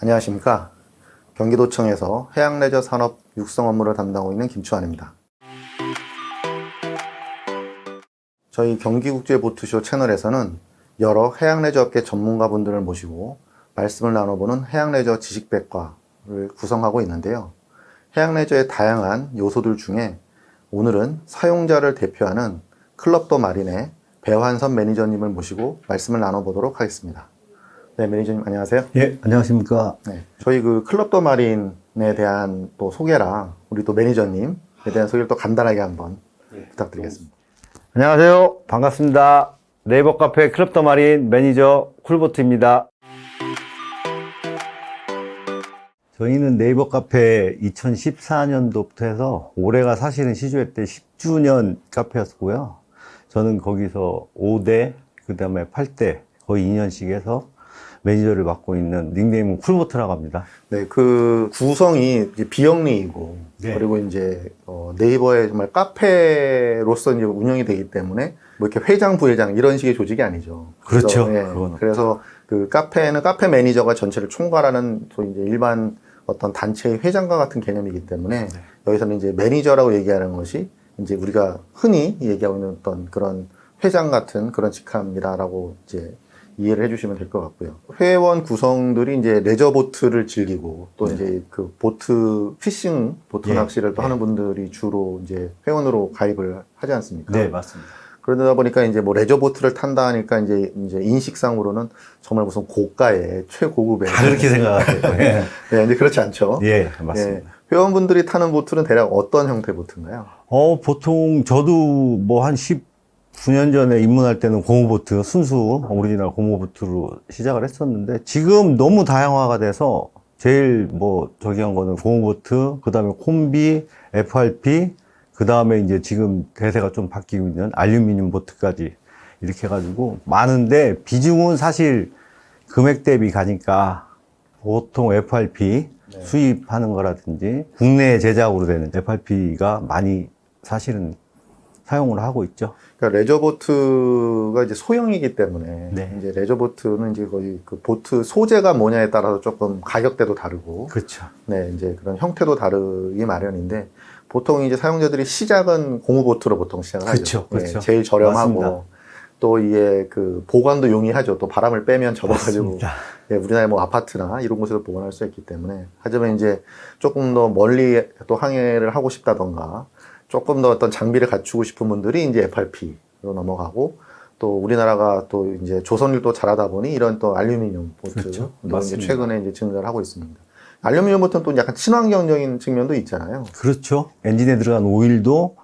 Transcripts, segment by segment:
안녕하십니까. 경기도청에서 해양레저 산업 육성 업무를 담당하고 있는 김추환입니다. 저희 경기국제보트쇼 채널에서는 여러 해양레저 업계 전문가분들을 모시고 말씀을 나눠보는 해양레저 지식백과를 구성하고 있는데요. 해양레저의 다양한 요소들 중에 오늘은 사용자를 대표하는 클럽 더 마린의 배환선 매니저님을 모시고 말씀을 나눠보도록 하겠습니다. 네, 매니저님 안녕하세요. 예, 안녕하십니까. 네, 저희 그 클럽 더 마린에 대한 또 소개랑 우리 또 매니저님에 대한 소개를 또 간단하게 한번 부탁드리겠습니다. 안녕하세요. 반갑습니다. 네이버 카페 클럽 더 마린 매니저 쿨보트입니다. 저희는 네이버 카페 2014년도부터 해서 올해가 사실은 시주회 때 10주년 카페였고요. 저는 거기서 5대, 그 다음에 8대 거의 2년씩 해서 매니저를 맡고 있는 닉네임은 쿨보트라고 합니다. 네, 그 구성이 이제 비영리이고, 네. 그리고 이제 네이버의 정말 카페로서 이제 운영이 되기 때문에 뭐 이렇게 회장, 부회장 이런 식의 조직이 아니죠. 그렇죠. 그래서 그 카페는 카페 매니저가 전체를 총괄하는 또 이제 일반 어떤 단체의 회장과 같은 개념이기 때문에 여기서는 이제 매니저라고 얘기하는 것이 이제 우리가 흔히 얘기하고 있는 어떤 그런 회장 같은 그런 직함이다라고 이제 이해를 해주시면 될 것 같고요. 회원 구성들이 이제 레저보트를 즐기고 또 이제 그 보트 피싱, 보트 낚시를 또 하는 분들이 주로 이제 회원으로 가입을 하지 않습니까? 네, 맞습니다. 그러다 보니까 이제 뭐 레저보트를 탄다 하니까 이제 인식상으로는 정말 무슨 고가의 최고급의. 다 그렇게 생각하세요. 예. 네, 근데 그렇지 않죠. 예, 맞습니다. 예, 회원분들이 타는 보트는 대략 어떤 형태 보트인가요? 보통 저도 뭐 한 19년 전에 입문할 때는 고무보트, 순수 오리지널 고무보트로 시작을 했었는데 지금 너무 다양화가 돼서 제일 뭐 저기 한 거는 고무보트, 그 다음에 콤비, FRP, 그 다음에 이제 지금 대세가 좀 바뀌고 있는 알루미늄 보트까지 이렇게 해가지고 많은데 비중은 사실 금액 대비 가니까 보통 FRP 수입하는 거라든지 국내 제작으로 되는 FRP가 많이 사실은 사용을 하고 있죠. 그러니까 레저보트가 이제 소형이기 때문에 이제 레저보트는 이제 거의 그 보트 소재가 뭐냐에 따라서 조금 가격대도 다르고, 그렇죠. 네, 이제 그런 형태도 다르기 마련인데 보통 이제 사용자들이 시작은 고무보트로 보통 시작을 하죠. 그렇죠. 제일 저렴하고 맞습니다. 또 이게 그 보관도 용이하죠. 또 바람을 빼면 접어가지고 우리나라 뭐 아파트나 이런 곳에서 보관할 수 있기 때문에. 하지만 이제 조금 더 멀리 또 항해를 하고 싶다던가 조금 더 어떤 장비를 갖추고 싶은 분들이 이제 FRP로 넘어가고, 또 우리나라가 또 이제 조선을 또 잘하다 보니 이런 또 알루미늄 보트 이제 최근에 이제 증가를 하고 있습니다. 알루미늄 보트는 또 약간 친환경적인 측면도 있잖아요. 그렇죠. 엔진에 들어간 오일도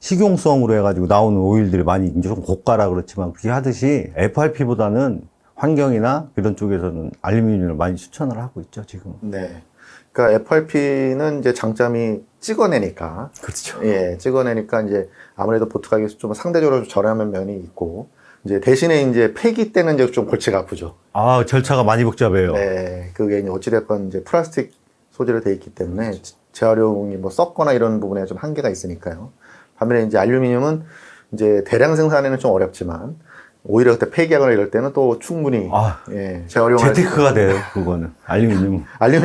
식용성으로 해가지고 나오는 오일들이 많이 이제 좀 고가라 그렇지만 그렇게 하듯이 FRP보다는 환경이나 이런 쪽에서는 알루미늄을 많이 추천을 하고 있죠, 지금. 네. 그러니까 FRP는 이제 장점이 찍어내니까. 그렇죠. 예, 찍어내니까 이제 아무래도 보트 가격이 좀 상대적으로 저렴한 면이 있고, 이제 대신에 이제 폐기 때는 이제 좀 골치가 아프죠. 아, 절차가 많이 복잡해요. 네. 그게 이제 어찌됐건 이제 플라스틱 소재로 되어 있기 때문에 재활용이 뭐 썩거나 이런 부분에 좀 한계가 있으니까요. 반면에 이제 알루미늄은 이제 대량 생산에는 좀 어렵지만 오히려 그때 폐기하거나 이럴 때는 또 충분히 재활용할 재테크가 돼요, 그거는. 알루미늄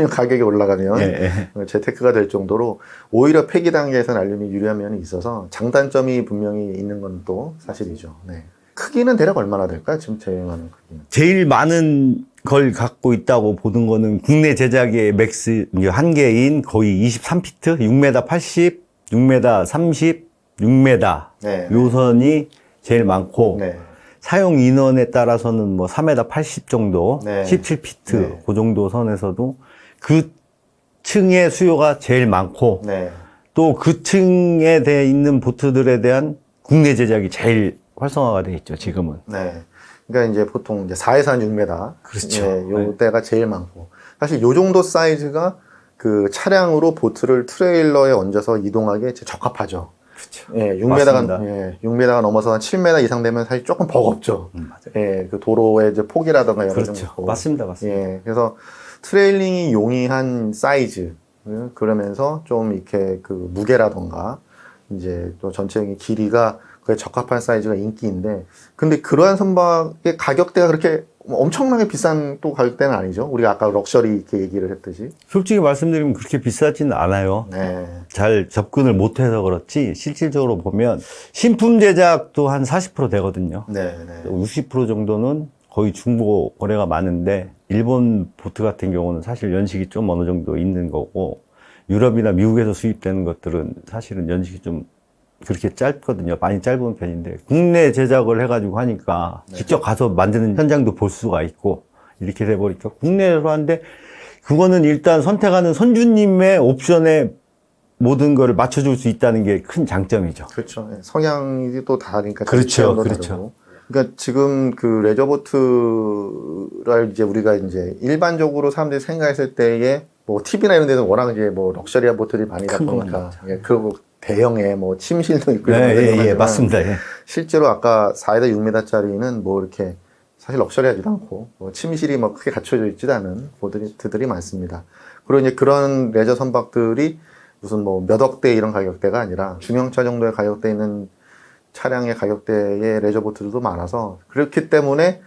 가격이 올라가면 재테크가 될 정도로 오히려 폐기 단계에서는 알루미늄이 유리한 면이 있어서 장단점이 분명히 있는 건 또 사실이죠. 네. 크기는 대략 얼마나 될까요? 지금 제공하는 크기는? 제일 많은 걸 갖고 있다고 보는 거는 국내 제작의 맥스 한계인 거의 23피트, 6m 80, 6m 30, 6m 요 선이 제일 많고 사용 인원에 따라서는 뭐 3m 80 정도, 17피트 그 정도 선에서도 그 층의 수요가 제일 많고 또 그 층에 돼 있는 보트들에 대한 국내 제작이 제일 활성화가 돼 있죠, 지금은. 네. 그러니까 이제 보통 이제 4에서 한 6m. 그렇죠. 요 때가 제일 많고. 사실 요 정도 사이즈가 그 차량으로 보트를 트레일러에 얹어서 이동하기에 적합하죠. 그렇죠. 6m가 넘어서 한 7m 이상 되면 사실 조금 버겁죠. 맞아요. 그 도로의 이제 폭이라든가 이런 좀 그렇죠. 있고. 맞습니다. 그래서 트레일링이 용이한 사이즈. 그러면서 좀 이렇게 그 무게라든가 이제 또 전체적인 길이가 그에 적합한 사이즈가 인기인데, 근데 그러한 선박의 가격대가 그렇게 뭐 엄청나게 비싼 또 가격대는 아니죠. 우리가 아까 럭셔리 이렇게 얘기를 했듯이. 솔직히 말씀드리면 그렇게 비싸지는 않아요. 네. 잘 접근을 못해서 그렇지 실질적으로 보면 신품 제작도 한 40% 되거든요. 네. 60% 정도는 거의 중고 거래가 많은데 일본 보트 같은 경우는 사실 연식이 좀 어느 정도 있는 거고 유럽이나 미국에서 수입되는 것들은 사실은 연식이 좀 그렇게 짧거든요. 많이 짧은 편인데 국내 제작을 해가지고 하니까 직접 가서 만드는 현장도 볼 수가 있고 이렇게 돼버리니까 국내에서 하는데 그거는 일단 선택하는 선주님의 옵션에 모든 거를 맞춰줄 수 있다는 게 큰 장점이죠. 그렇죠. 네. 성향이 또 다르니까. 그렇죠. 취향도 그렇죠. 다르고. 그러니까 지금 그 레저보트를 이제 우리가 이제 일반적으로 사람들이 생각했을 때에 뭐 TV나 이런 데서 워낙 이제 뭐 럭셔리한 보트들이 많이다 큰 보니까 예, 그리고 대형에 뭐 침실도 있고 네, 이런 예, 하지만 맞습니다. 예. 실제로 아까 4에다 6m짜리는 뭐 이렇게 사실 럭셔리하지도 않고 뭐 침실이 뭐 크게 갖춰져 있지도 않은 보트들이 많습니다. 그리고 이제 그런 레저 선박들이 무슨 뭐 몇 억대 이런 가격대가 아니라 중형차 정도의 가격대 있는 차량의 가격대의 레저보트들도 많아서 그렇기 때문에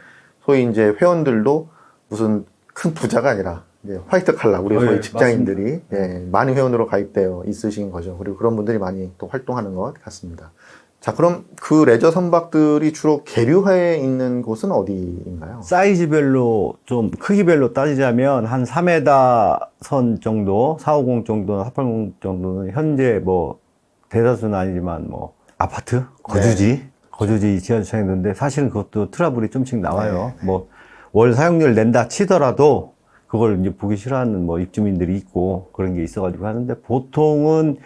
소위 이제 회원들도 무슨 큰 부자가 아니라 이제 화이트 칼라 우리 소위 직장인들이 예, 많이 회원으로 가입되어 있으신 거죠. 그리고 그런 분들이 많이 또 활동하는 것 같습니다. 자, 그럼 그 레저 선박들이 주로 계류하에 있는 곳은 어디인가요? 사이즈별로 좀 크기별로 따지자면 한 3m 선 정도, 450 정도, 480 정도는 현재 뭐 대다수는 아니지만 뭐 아파트, 거주지 지하주차장에 있는데 사실은 그것도 트러블이 좀씩 나와요. 뭐 월 사용료를 낸다 치더라도 그걸 이제 보기 싫어하는 뭐 입주민들이 있고 그런 게 있어가지고 하는데 보통은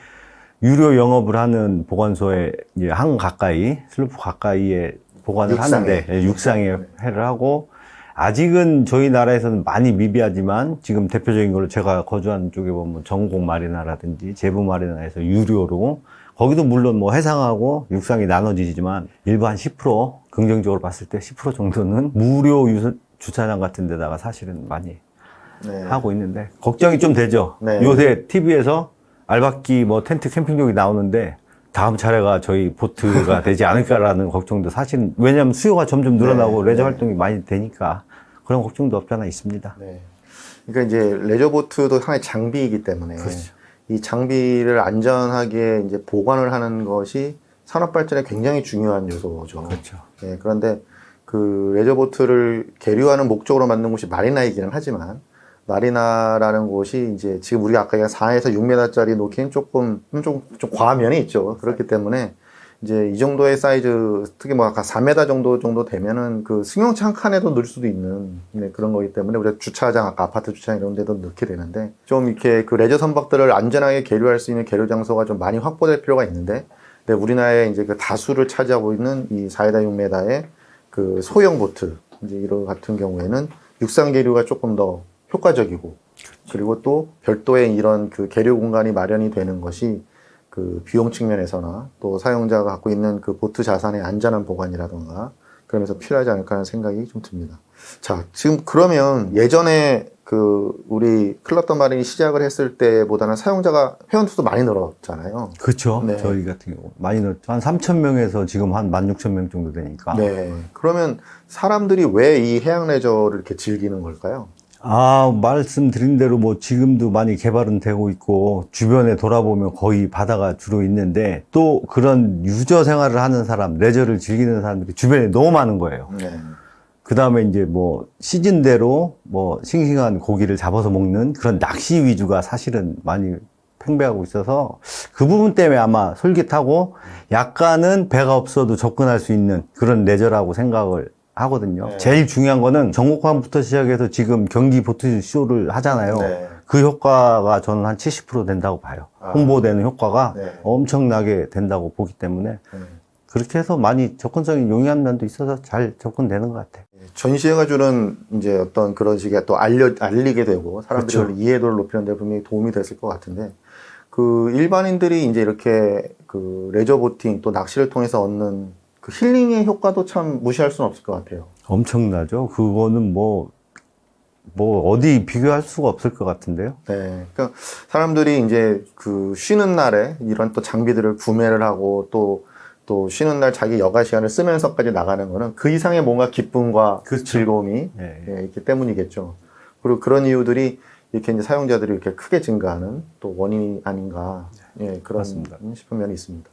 유료 영업을 하는 보관소에 이제 항 가까이, 슬로프 가까이에 보관을 하는데 육상에 회를 하고 아직은 저희 나라에서는 많이 미비하지만 지금 대표적인 걸로 제가 거주하는 쪽에 보면 전국 마리나라든지 제부 마리나에서 유료로 거기도 물론 뭐 해상하고 육상이 나눠지지만 일부 한 10% 긍정적으로 봤을 때 10% 정도는 무료 주차장 같은 데다가 사실은 많이 하고 있는데 걱정이 좀 되죠. 요새 TV에서 알박기 뭐 텐트 캠핑족이 나오는데 다음 차례가 저희 보트가 되지 않을까라는 걱정도 사실은 왜냐하면 수요가 점점 늘어나고 레저 활동이 많이 되니까 그런 걱정도 없지 않아 있습니다. 그러니까 이제 레저보트도 하나의 장비이기 때문에 이 장비를 안전하게 이제 보관을 하는 것이 산업 발전에 굉장히 중요한 요소죠. 그렇죠. 예, 그런데 그 레저보트를 계류하는 목적으로 만든 곳이 마리나이기는 하지만 마리나라는 곳이 이제 지금 우리가 아까 4에서 6m짜리 놓기엔 좀 과한 면이 있죠. 그렇기 때문에 이제 이 정도의 사이즈, 특히 뭐 아까 4m 정도 되면은 그 승용차 한 칸에도 넣을 수도 있는 그런 거기 때문에 우리가 주차장, 아까 아파트 주차장 이런 데도 넣게 되는데 좀 이렇게 그 레저 선박들을 안전하게 계류할 수 있는 계류 장소가 좀 많이 확보될 필요가 있는데 근데 우리나라에 이제 그 다수를 차지하고 있는 이 4에다 6m의 그 소형 보트, 이제 이런 같은 경우에는 육상 계류가 조금 더 효과적이고 그리고 또 별도의 이런 그 계류 공간이 마련이 되는 것이 그 비용 측면에서나 또 사용자가 갖고 있는 그 보트 자산의 안전한 보관이라던가 그러면서 필요하지 않을까 하는 생각이 좀 듭니다. 자, 지금 그러면 예전에 그 우리 클럽 더 마린이 시작을 했을 때보다는 사용자가 회원 수도 많이 늘었잖아요. 그렇죠. 저희 같은 경우 많이 늘었죠. 한 3,000명에서 지금 한 16,000명 정도 되니까. 그러면 사람들이 왜 이 해양 레저를 이렇게 즐기는 걸까요? 말씀드린 대로 뭐 지금도 많이 개발은 되고 있고 주변에 돌아보면 거의 바다가 주로 있는데 또 그런 유저 생활을 하는 사람, 레저를 즐기는 사람들이 주변에 너무 많은 거예요. 그 다음에 이제 뭐 시즌대로 뭐 싱싱한 고기를 잡아서 먹는 그런 낚시 위주가 사실은 많이 팽배하고 있어서 그 부분 때문에 아마 솔깃하고 약간은 배가 없어도 접근할 수 있는 그런 레저라고 생각을 하거든요. 제일 중요한 거는 전국항부터 시작해서 지금 경기 보트쇼를 하잖아요. 그 효과가 저는 한 70% 된다고 봐요. 홍보되는 효과가 엄청나게 된다고 보기 때문에 그렇게 해서 많이 접근성이 용이한 면도 있어서 잘 접근되는 것 같아요. 전시회가 주는 이제 어떤 그런 식의 또 알리게 되고 사람들의 이해도를 높이는 데 분명히 도움이 됐을 것 같은데 그 일반인들이 이제 이렇게 그 레저 보팅 또 낚시를 통해서 얻는 그 힐링의 효과도 참 무시할 수는 없을 것 같아요. 엄청나죠. 그거는 뭐 어디 비교할 수가 없을 것 같은데요. 그러니까 사람들이 이제 그 쉬는 날에 이런 또 장비들을 구매를 하고 또 또 쉬는 날 자기 여가 시간을 쓰면서까지 나가는 거는 그 이상의 뭔가 기쁨과 그렇죠. 즐거움이 예. 예, 있기 때문이겠죠. 그리고 그런 이유들이 이렇게 이제 사용자들이 이렇게 크게 증가하는 또 원인이 아닌가 예, 그런 맞습니다. 싶은 면이 있습니다.